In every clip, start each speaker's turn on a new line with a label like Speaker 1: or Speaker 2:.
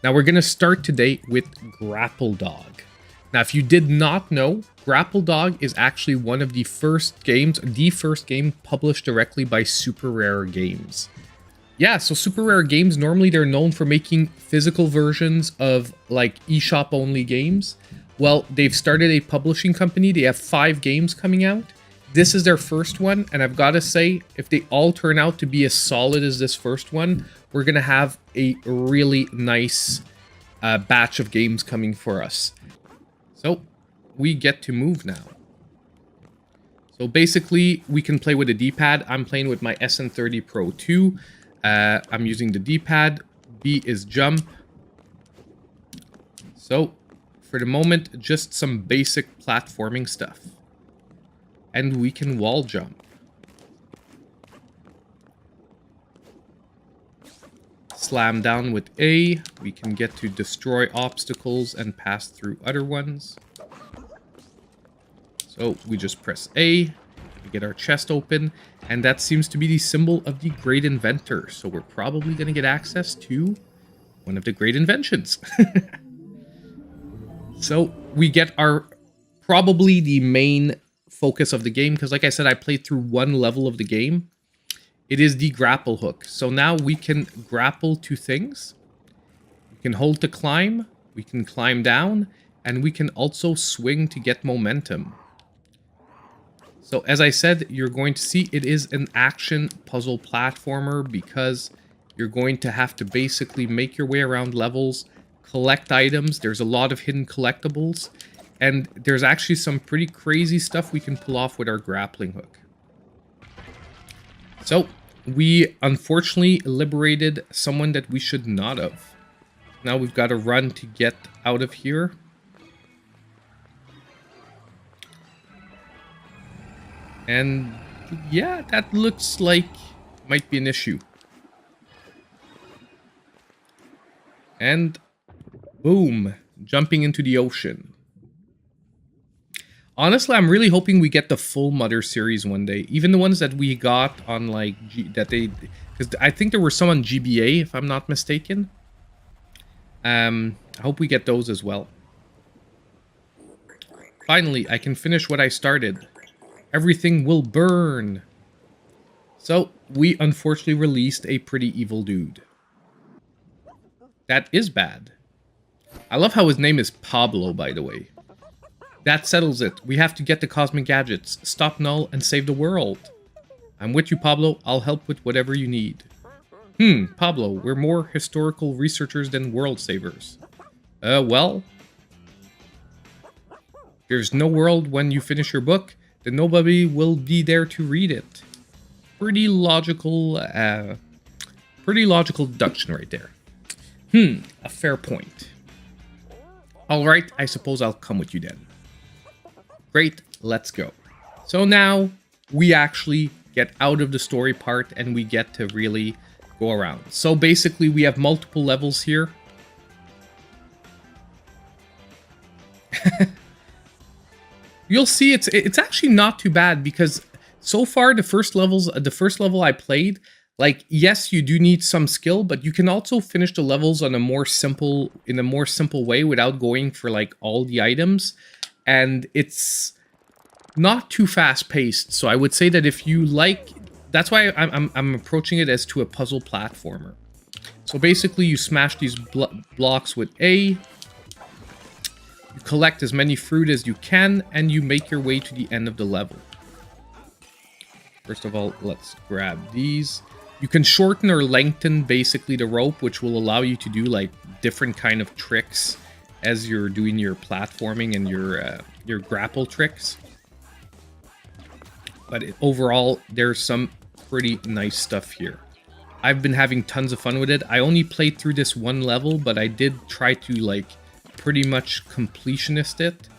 Speaker 1: Now we're going to start today with Grapple Dog. Now if you did not know, Grapple Dog is actually one of the first games, the first game published directly by Super Rare Games. Yeah, so Super Rare Games, normally they're known for making physical versions of like eSHOP only games. Well, they've started a publishing company. They have 5 games coming out. This is their first one, and I've got to say, if they all turn out to be as solid as this first one, we're going to have a really nice batch of games coming for us. So, we get to move now. So basically, we can play with a D-pad. I'm playing with my SN30 Pro 2. I'm using the D-pad. B is jump. So, for the moment, just some basic platforming stuff. And we can wall jump. Slam down with A. We can get to destroy obstacles and pass through other ones. So we just press A. We get our chest open. And that seems to be the symbol of the great inventor. So we're probably going to get access to one of the great inventions. So we get our probably the main focus of the game, because like I said, I played through one level of the game. It is the grapple hook. So now we can grapple to things. We can hold to climb. We can climb down. And we can also swing to get momentum. So as I said, you're going to see it is an action puzzle platformer, because you're going to have to basically make your way around levels, collect items. There's a lot of hidden collectibles. And there's actually some pretty crazy stuff we can pull off with our grappling hook. So, we unfortunately liberated someone that we should not have. Now we've got to run to get out of here. And yeah, that looks like might be an issue. And boom, jumping into the ocean. Honestly, I'm really hoping we get the full Mother series one day. Even the ones that we got on like because I think there were some on GBA, if I'm not mistaken. I hope we get those as well. Finally, I can finish what I started. Everything will burn. So we unfortunately released a pretty evil dude. That is bad. I love how his name is Pablo, by the way. That settles it. We have to get the cosmic gadgets, stop Null, and save the world. I'm with you, Pablo. I'll help with whatever you need. Pablo, we're more historical researchers than world savers. Well, there's no world when you finish your book, then nobody will be there to read it. Pretty logical deduction right there. A fair point. Alright, I suppose I'll come with you then. Great, let's go. So now we actually get out of the story part and we get to really go around. So basically we have multiple levels here. You'll see it's actually not too bad, because so far the first level I played, like, yes, you do need some skill, but you can also finish the levels on in a more simple way without going for like all the items. And it's not too fast-paced, so I would say that if you like, that's why I'm approaching it as to a puzzle platformer. So basically, you smash these blocks with A, you collect as many fruit as you can, and you make your way to the end of the level. First of all, let's grab these. You can shorten or lengthen basically the rope, which will allow you to do like different kind of tricks as you're doing your platforming and your grapple tricks. But overall, there's some pretty nice stuff here. I've been having tons of fun with it. I only played through this one level, but I did try to like pretty much completionist it,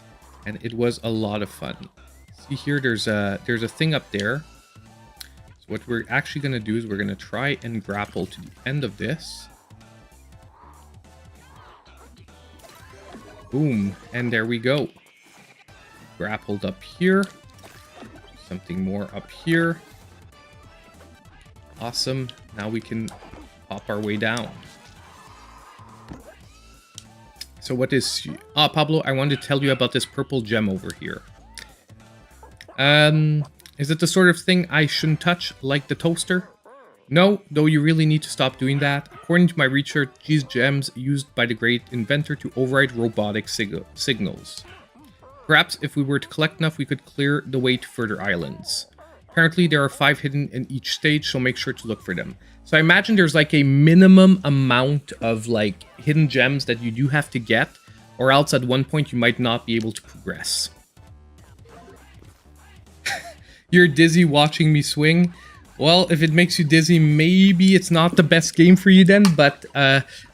Speaker 1: and it was a lot of fun. See here, there's a thing up there. So what we're actually going to do is we're going to try and grapple to the end of this. Boom, and there we go. Grappled up here. Something more up here. Awesome. Now we can pop our way down. So what is... Ah, Pablo, I wanted to tell you about this purple gem over here. Is it the sort of thing I shouldn't touch, like the toaster? No, though you really need to stop doing that. According to my research, these gems used by the great inventor to override robotic signals. Perhaps if we were to collect enough, we could clear the way to further islands. Apparently there are 5 hidden in each stage, so make sure to look for them. So I imagine there's like a minimum amount of like hidden gems that you do have to get, or else at one point you might not be able to progress. You're dizzy watching me swing? Well, if it makes you dizzy, maybe it's not the best game for you then, but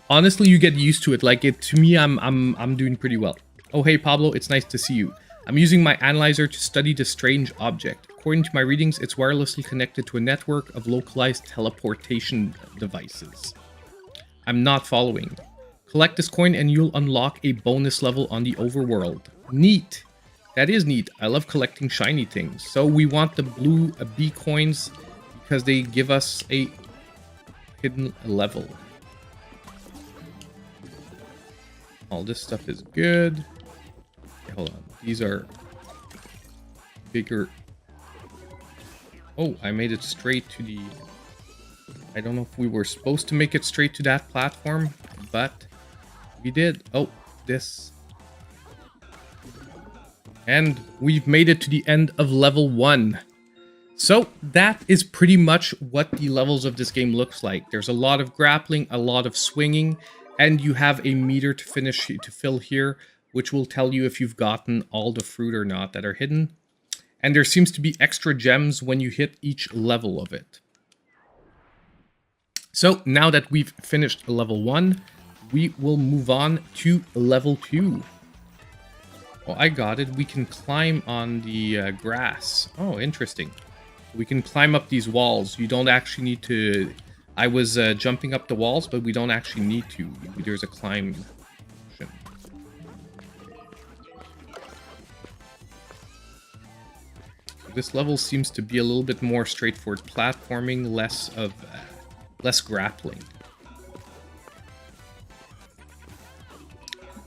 Speaker 1: honestly, you get used to it. Like to me, I'm doing pretty well. Oh, hey Pablo, it's nice to see you. I'm using my analyzer to study the strange object. According to my readings, it's wirelessly connected to a network of localized teleportation devices. I'm not following. Collect this coin and you'll unlock a bonus level on the overworld. Neat. That is neat. I love collecting shiny things. So we want the blue B coins because they give us a hidden level. All this stuff is good. Okay, hold on. These are bigger. Oh, I made it straight to the... I don't know if we were supposed to make it straight to that platform, but we did. Oh, this. And we've made it to the end of level 1. So that is pretty much what the levels of this game looks like. There's a lot of grappling, a lot of swinging, and you have a meter to fill here, which will tell you if you've gotten all the fruit or not that are hidden. And there seems to be extra gems when you hit each level of it. So now that we've finished level 1, we will move on to level 2. Oh, I got it. We can climb on the grass. Oh, interesting. We can climb up these walls. You don't actually need to... I was jumping up the walls, but we don't actually need to. There's a climb option. This level seems to be a little bit more straightforward platforming, less grappling.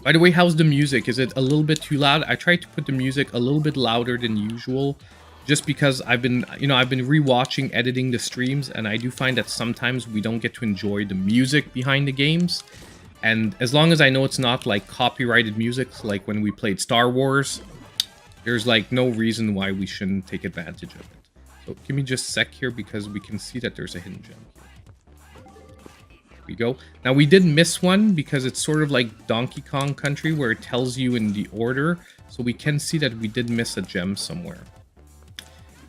Speaker 1: By the way, how's the music? Is it a little bit too loud? I tried to put the music a little bit louder than usual, just because I've been rewatching, editing the streams, and I do find that sometimes we don't get to enjoy the music behind the games. And as long as I know it's not like copyrighted music, like when we played Star Wars, there's like no reason why we shouldn't take advantage of it. So give me just a sec here because we can see that there's a hidden gem here. There we go. Now we did miss one because it's sort of like Donkey Kong Country where it tells you in the order. So we can see that we did miss a gem somewhere.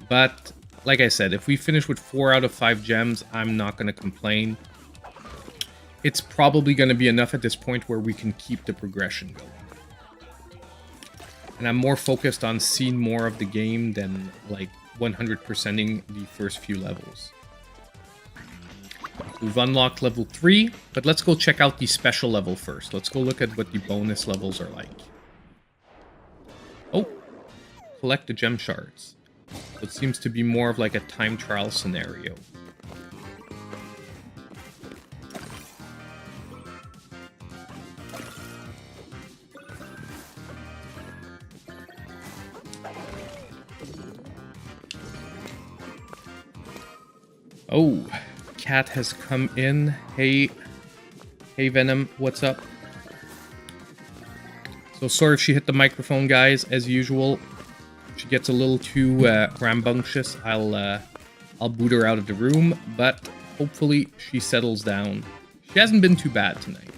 Speaker 1: But like I said, if we finish with 4 out of 5 gems, I'm not going to complain. It's probably going to be enough at this point where we can keep the progression going. And I'm more focused on seeing more of the game than like 100%ing the first few levels. We've unlocked level 3, but let's go check out the special level first. Let's go look at what the bonus levels are like. Oh, collect the gem shards. So it seems to be more of like a time trial scenario. Oh, Cat has come in. Hey Venom, what's up? So sorry if she hit the microphone, guys. As usual, if she gets a little too rambunctious, I'll boot her out of the room. But hopefully she settles down. She hasn't been too bad tonight,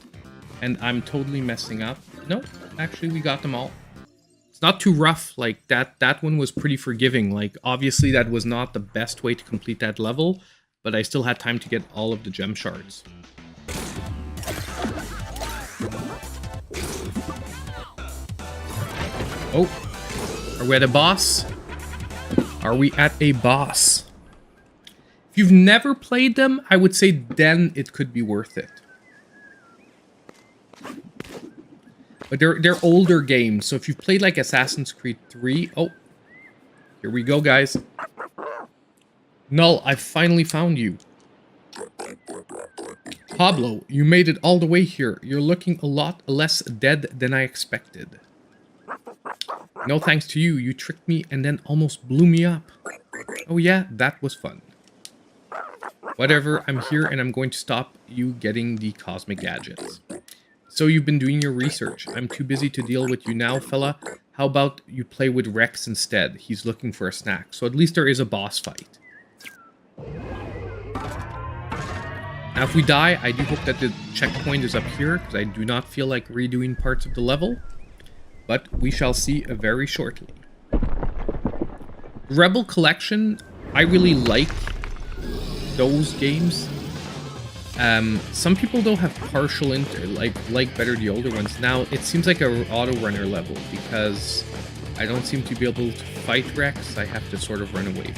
Speaker 1: and I'm totally messing up. No, actually we got them all. It's not too rough. Like that one was pretty forgiving. Like obviously that was not the best way to complete that level, but I still had time to get all of the gem shards. Oh, are we at a boss? Are we at a boss? If you've never played them, I would say then it could be worth it. But they're older games, so if you've played like Assassin's Creed 3... Oh, here we go, guys. Null, I finally found you. Pablo, you made it all the way here. You're looking a lot less dead than I expected. No thanks to you, you tricked me and then almost blew me up. Oh yeah, that was fun. Whatever, I'm here and I'm going to stop you getting the cosmic gadgets. So you've been doing your research. I'm too busy to deal with you now, fella. How about you play with Rex instead? He's looking for a snack. So at least there is a boss fight. Now if we die, I do hope that the checkpoint is up here, because I do not feel like redoing parts of the level. But we shall see very shortly. Rebel Collection, I really like those games. Some people though have partial like better the older ones. Now it seems like a auto runner level because I don't seem to be able to fight Rex. I have to sort of run away.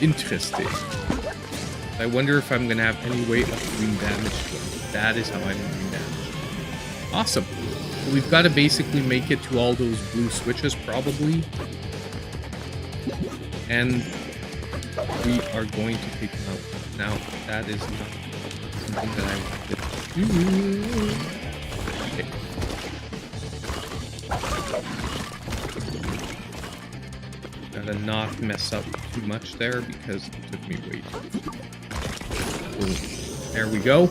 Speaker 1: Interesting. I wonder if I'm gonna have any way of doing damage to him. That is how I'm doing damage. Awesome. So we've got to basically make it to all those blue switches probably. And we are going to take him out. Now, that is not something that I wanted to do. Okay. Gotta not mess up too much there because it took me way too long. Boom. There we go.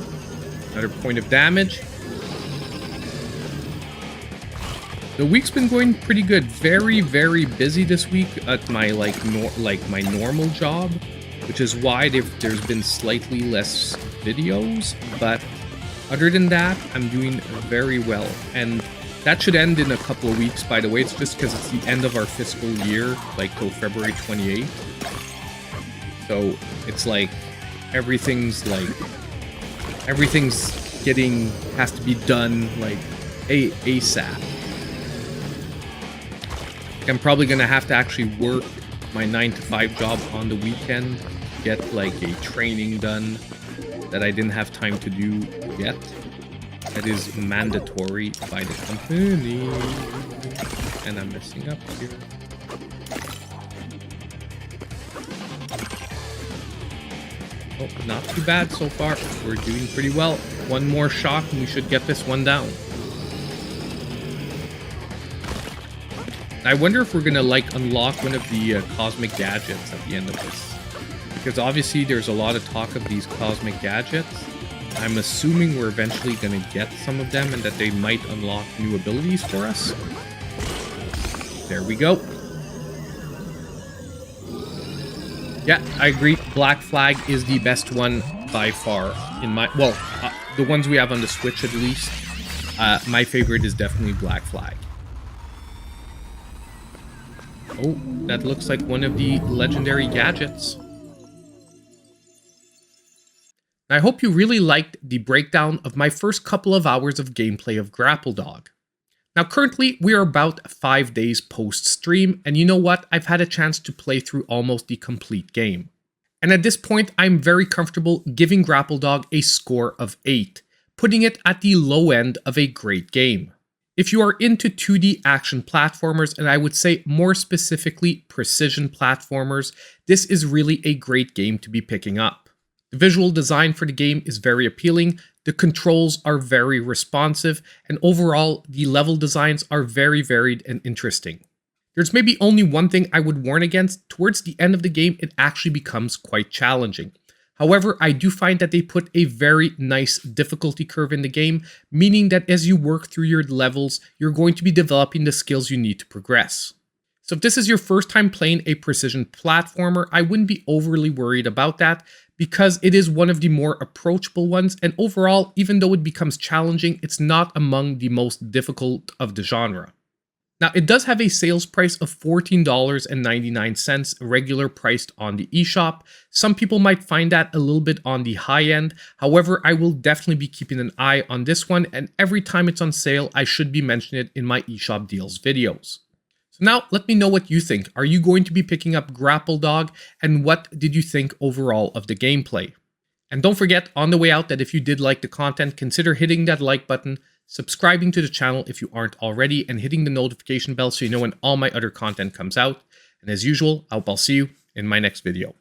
Speaker 1: Another point of damage. The week's been going pretty good. Very, very busy this week at my my normal job, which is why there's been slightly less videos. But other than that, I'm doing very well, and that should end in a couple of weeks. By the way, it's just because it's the end of our fiscal year, like till February 28th. So it's like everything's has to be done like ASAP. I'm probably gonna have to actually work my 9-to-5 job on the weekend, get like a training done that I didn't have time to do yet. That is mandatory by the company. And I'm messing up here. Oh, not too bad so far. We're doing pretty well. One more shot and we should get this one down. I wonder if we're gonna like unlock one of the cosmic gadgets at the end of this, because obviously there's a lot of talk of these cosmic gadgets. I'm assuming we're eventually gonna get some of them and that they might unlock new abilities for us. There we go. Yeah, I agree. Black Flag is the best one by far in my, well, the ones we have on the Switch at least. My favorite is definitely Black Flag. Oh, that looks like one of the legendary gadgets. I hope you really liked the breakdown of my first couple of hours of gameplay of Grapple Dog. Now currently, we are about 5 days post-stream, and you know what? I've had a chance to play through almost the complete game. And at this point, I'm very comfortable giving Grapple Dog a score of 8, putting it at the low end of a great game. If you are into 2D action platformers, and I would say more specifically precision platformers, this is really a great game to be picking up. The visual design for the game is very appealing, the controls are very responsive, and overall, the level designs are very varied and interesting. There's maybe only one thing I would warn against. Towards the end of the game, it actually becomes quite challenging. However, I do find that they put a very nice difficulty curve in the game, meaning that as you work through your levels, you're going to be developing the skills you need to progress. So if this is your first time playing a precision platformer, I wouldn't be overly worried about that, because it is one of the more approachable ones, and overall, even though it becomes challenging, it's not among the most difficult of the genre. Now, it does have a sales price of $14.99, regular priced on the eShop. Some people might find that a little bit on the high end. However, I will definitely be keeping an eye on this one, and every time it's on sale, I should be mentioning it in my eShop deals videos. So now, let me know what you think. Are you going to be picking up Grapple Dog, and what did you think overall of the gameplay? And don't forget, on the way out, that if you did like the content, consider hitting that like button, subscribing to the channel if you aren't already, and hitting the notification bell so you know when all my other content comes out. And as usual, I hope I'll see you in my next video.